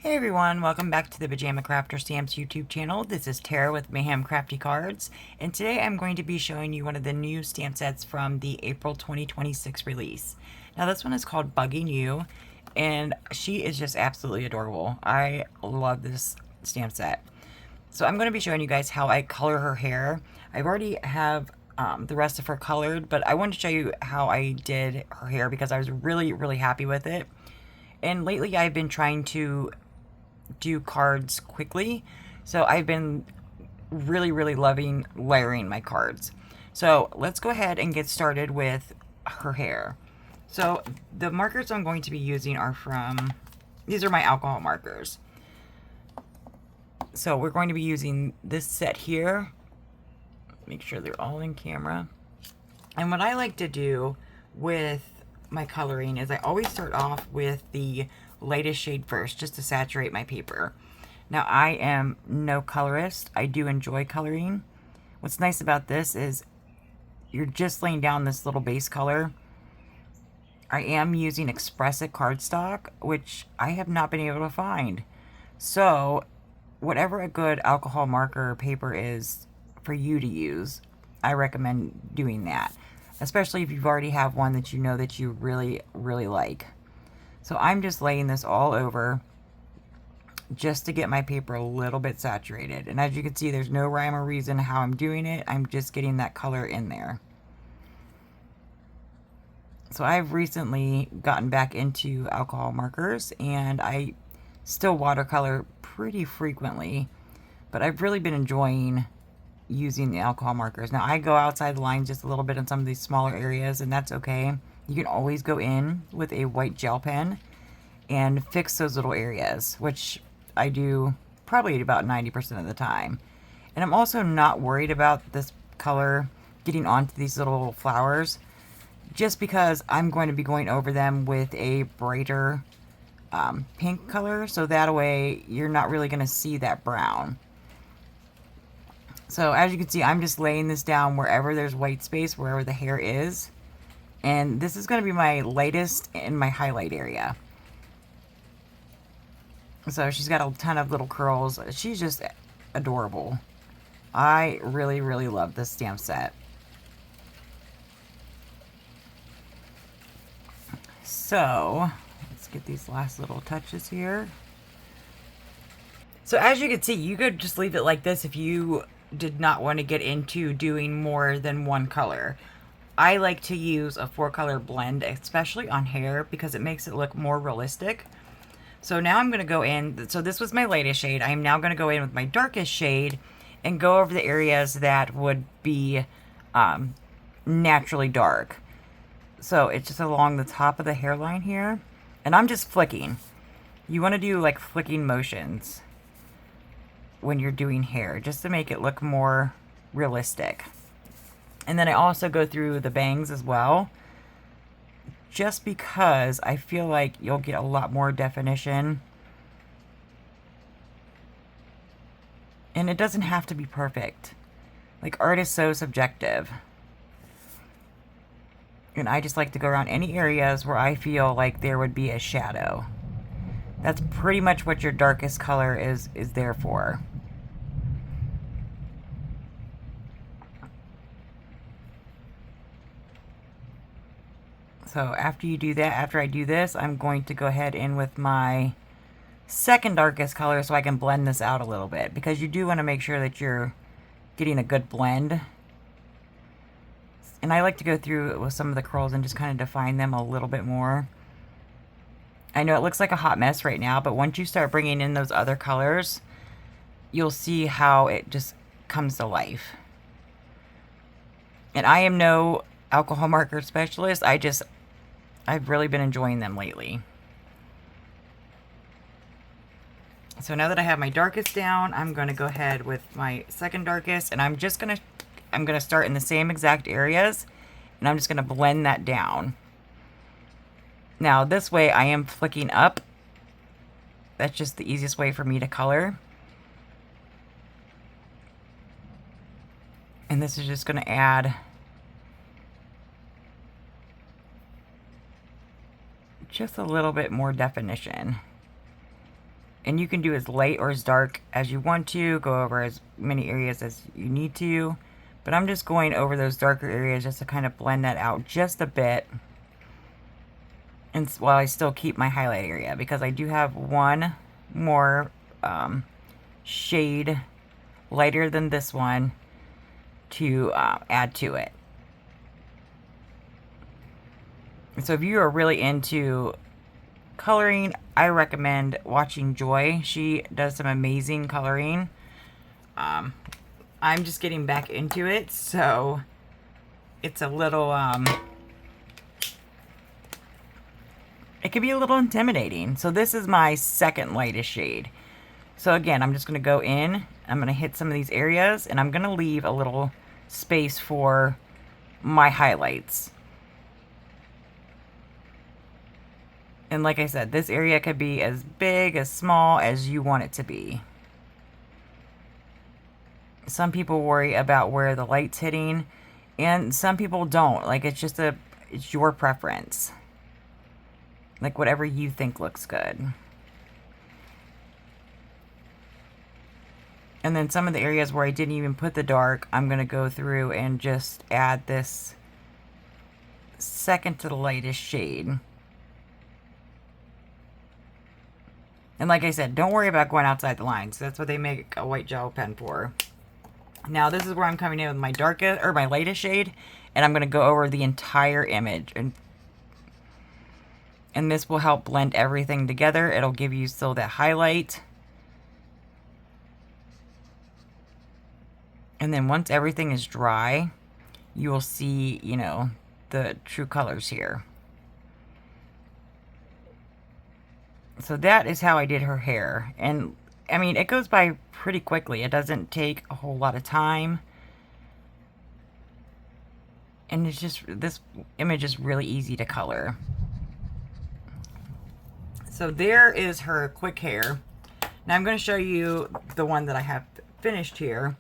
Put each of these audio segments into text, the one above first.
Hey everyone, welcome back to the Pajama Crafter Stamps YouTube channel. This is Tara with Mayhem Crafty Cards, and today I'm going to be showing you one of the new stamp sets from the April 2026 release. Now this one is called Bugging You, and she is just absolutely adorable. I love this stamp set. So I'm going to be showing you guys how I color her hair. I already have the rest of her colored, but I wanted to show you how I did her hair because I was really happy with it. And lately I've been trying to do cards quickly, so I've been really loving layering my cards. So let's go ahead and get started with her hair. So the markers I'm going to be using are these are my alcohol markers. So we're going to be using this set here. Make sure they're all in camera. And what I like to do with my coloring is I always start off with the lightest shade first, just to saturate my paper. Now I am no colorist. I do enjoy coloring. What's nice about this is you're just laying down this little base color. I am using Expressive cardstock, which I have not been able to find. So whatever a good alcohol marker paper is for you to use, I recommend doing that, especially if you've already have one that you know that you really like. So I'm just laying this all over just to get my paper a little bit saturated. And as you can see, there's no rhyme or reason how I'm doing it. I'm just getting that color in there. So I've recently gotten back into alcohol markers, and I still watercolor pretty frequently, but I've really been enjoying using the alcohol markers. Now I go outside the lines just a little bit in some of these smaller areas, and that's okay. You can always go in with a white gel pen and fix those little areas, which I do probably about 90% of the time. And I'm also not worried about this color getting onto these little flowers, just because I'm going to be going over them with a brighter pink color, so that way you're not really going to see that brown. So as you can see, I'm just laying this down wherever there's white space, wherever the hair is. And this is going to be my lightest in my highlight area. So she's got a ton of little curls. She's just adorable. I really love this stamp set. So let's get these last little touches here. So as you can see, you could just leave it like this if you did not want to get into doing more than one color. I like to use a 4-color blend, especially on hair, because it makes it look more realistic. So now I'm going to go in, so this was my lightest shade. I'm now going to go in with my darkest shade and go over the areas that would be naturally dark. So it's just along the top of the hairline here. And I'm just flicking. You want to do like flicking motions when you're doing hair, just to make it look more realistic. And then I also go through the bangs as well, just because I feel like you'll get a lot more definition. And it doesn't have to be perfect. Like, art is so subjective. And I just like to go around any areas where I feel like there would be a shadow. That's pretty much what your darkest color is there for. So after you do that, after I do this, I'm going to go ahead in with my second darkest color so I can blend this out a little bit, because you do want to make sure that you're getting a good blend. And I like to go through with some of the curls and just kind of define them a little bit more. I know it looks like a hot mess right now, but once you start bringing in those other colors, you'll see how it just comes to life. And I am no alcohol marker specialist. I've really been enjoying them lately. So now that I have my darkest down, I'm going to go ahead with my second darkest, and I'm going to start in the same exact areas, and I'm just going to blend that down. Now this way I am flicking up. That's just the easiest way for me to color. And this is just going to add just a little bit more definition. And you can do as light or as dark as you want to, go over as many areas as you need to. But I'm just going over those darker areas just to kind of blend that out just a bit. And while I still keep my highlight area, because I do have one more shade lighter than this one to add to it. So if you are really into coloring, I recommend watching Joy. She does some amazing coloring. I'm just getting back into it, so it's a little it can be a little intimidating. So this is my second lightest shade. So again, I'm just going to go in, I'm going to hit some of these areas, and I'm going to leave a little space for my highlights. And like I said, this area could be as big, as small as you want it to be. Some people worry about where the light's hitting, and some people don't. Like, it's your preference. Like, whatever you think looks good. And then some of the areas where I didn't even put the dark, I'm going to go through and just add this second to the lightest shade. And like I said, don't worry about going outside the lines. That's what they make a white gel pen for. Now this is where I'm coming in with my darkest, or my lightest shade, and I'm going to go over the entire image. And this will help blend everything together. It'll give you still that highlight. And then once everything is dry, you will see, you know, the true colors here. So that is how I did her hair. And I mean, it goes by pretty quickly. It doesn't take a whole lot of time. And it's just, this image is really easy to color. So there is her quick hair. Now I'm going to show you the one that I have finished here.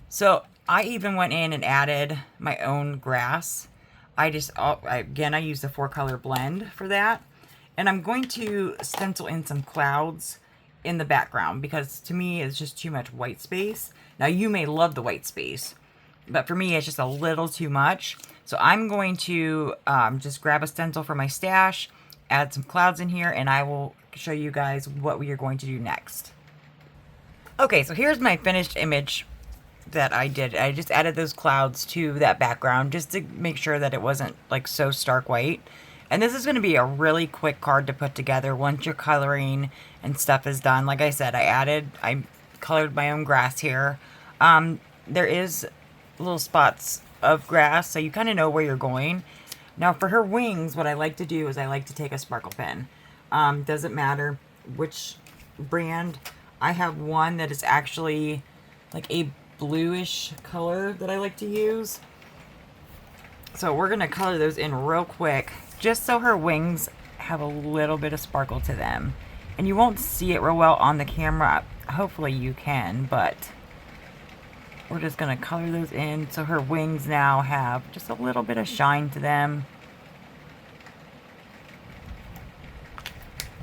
So I even went in and added my own grass. I used a 4-color blend for that. And I'm going to stencil in some clouds in the background because to me it's just too much white space. Now you may love the white space, but for me it's just a little too much. So I'm going to just grab a stencil from my stash, add some clouds in here, and I will show you guys what we are going to do next. Okay, so here's my finished image that I did. I just added those clouds to that background just to make sure that it wasn't like so stark white. And this is going to be a really quick card to put together once your coloring and stuff is done. Like I said, I colored my own grass here. There is little spots of grass, so you kind of know where you're going. Now for her wings, what I like to do is I like to take a sparkle pen. Doesn't matter which brand. I have one that is actually like a bluish color that I like to use. So we're going to color those in real quick, just so her wings have a little bit of sparkle to them. And you won't see it real well on the camera. Hopefully you can, but we're just going to color those in so her wings now have just a little bit of shine to them.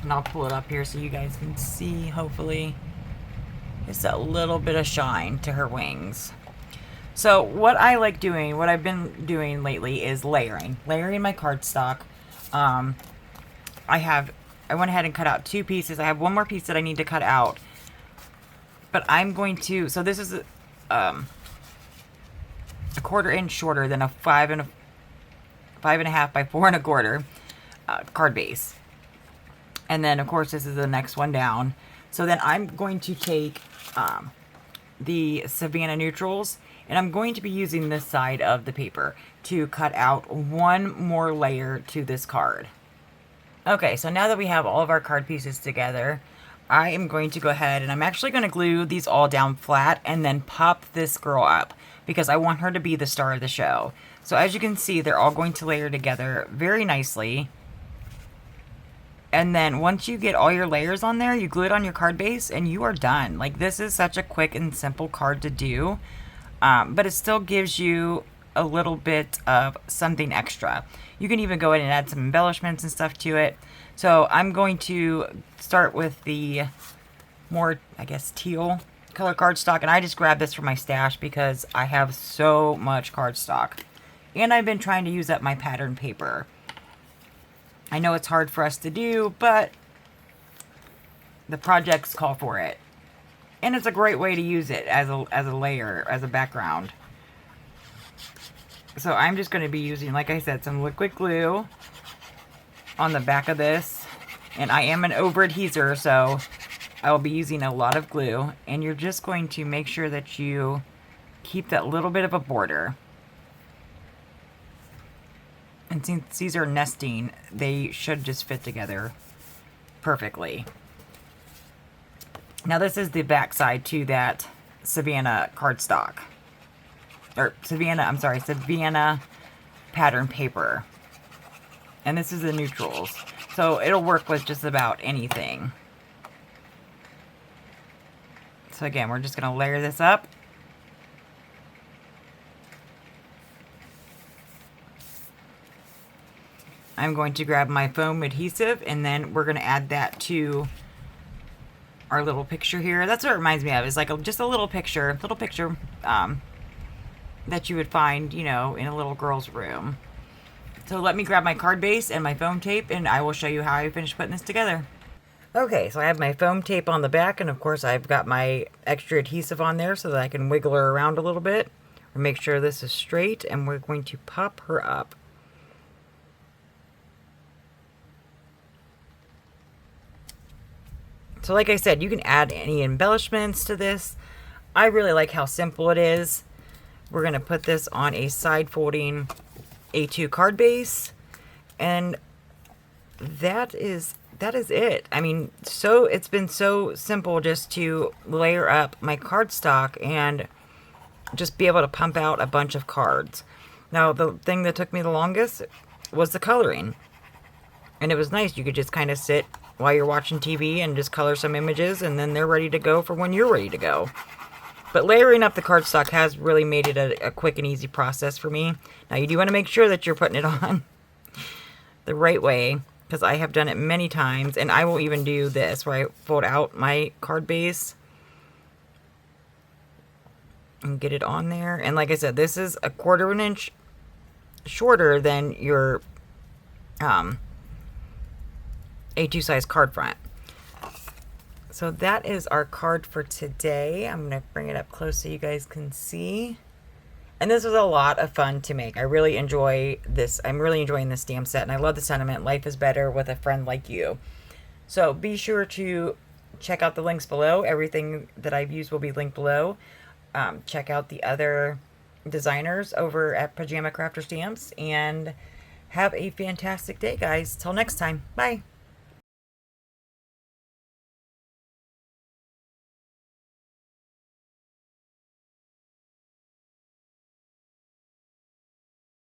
And I'll pull it up here so you guys can see, hopefully. Just a little bit of shine to her wings. So what I like doing, what I've been doing lately is layering my cardstock. I went ahead and cut out 2 pieces. I have one more piece that I need to cut out, but I'm going to, so this is a 1/4 inch shorter than a 5 1/2 by 4 1/4 card base. And then of course this is the next one down. So then I'm going to take the Savannah Neutrals, and I'm going to be using this side of the paper to cut out one more layer to this card. Okay, so now that we have all of our card pieces together, I am going to go ahead and I'm actually going to glue these all down flat and then pop this girl up because I want her to be the star of the show. So as you can see, they're all going to layer together very nicely. And then once you get all your layers on there, you glue it on your card base and you are done. Like, this is such a quick and simple card to do, but it still gives you a little bit of something extra. You can even go in and add some embellishments and stuff to it. So I'm going to start with the more, I guess, teal color cardstock. And I just grabbed this from my stash because I have so much cardstock. And I've been trying to use up my pattern paper. I know it's hard for us to do, but the projects call for it. And it's a great way to use it as a layer, as a background. So I'm just going to be using, like I said, some liquid glue on the back of this. And I am an over-adheser, so I will be using a lot of glue. And you're just going to make sure that you keep that little bit of a border. And since these are nesting, they should just fit together perfectly. Now this is the back side to that Savannah cardstock. Or Savannah pattern paper. And this is the neutrals. So it'll work with just about anything. So again, we're just going to layer this up. I'm going to grab my foam adhesive, and then we're going to add that to our little picture here. That's what it reminds me of. It's like just a little picture that you would find, you know, in a little girl's room. So let me grab my card base and my foam tape, and I will show you how I finish putting this together. Okay, so I have my foam tape on the back, and of course I've got my extra adhesive on there so that I can wiggle her around a little bit. Make sure this is straight, and we're going to pop her up. So like I said, you can add any embellishments to this. I really like how simple it is. We're going to put this on a side folding A2 card base, and that is it. I mean, so it's been so simple just to layer up my cardstock and just be able to pump out a bunch of cards. Now, the thing that took me the longest was the coloring. And it was nice. You could just kind of sit while you're watching TV and just color some images, and then they're ready to go for when you're ready to go. But layering up the cardstock has really made it a quick and easy process for me. Now, you do want to make sure that you're putting it on the right way, because I have done it many times, and I will even do this, where I fold out my card base and get it on there. And like I said, this is a 1/4 of an inch shorter than your A2 size card front. So that is our card for today. I'm going to bring it up close so you guys can see. And this was a lot of fun to make. I really enjoy this. I'm really enjoying this stamp set, and I love the sentiment, life is better with a friend like you. So be sure to check out the links below. Everything that I've used will be linked below. Check out the other designers over at Pajama Crafter Stamps, and have a fantastic day, guys. Till next time. Bye.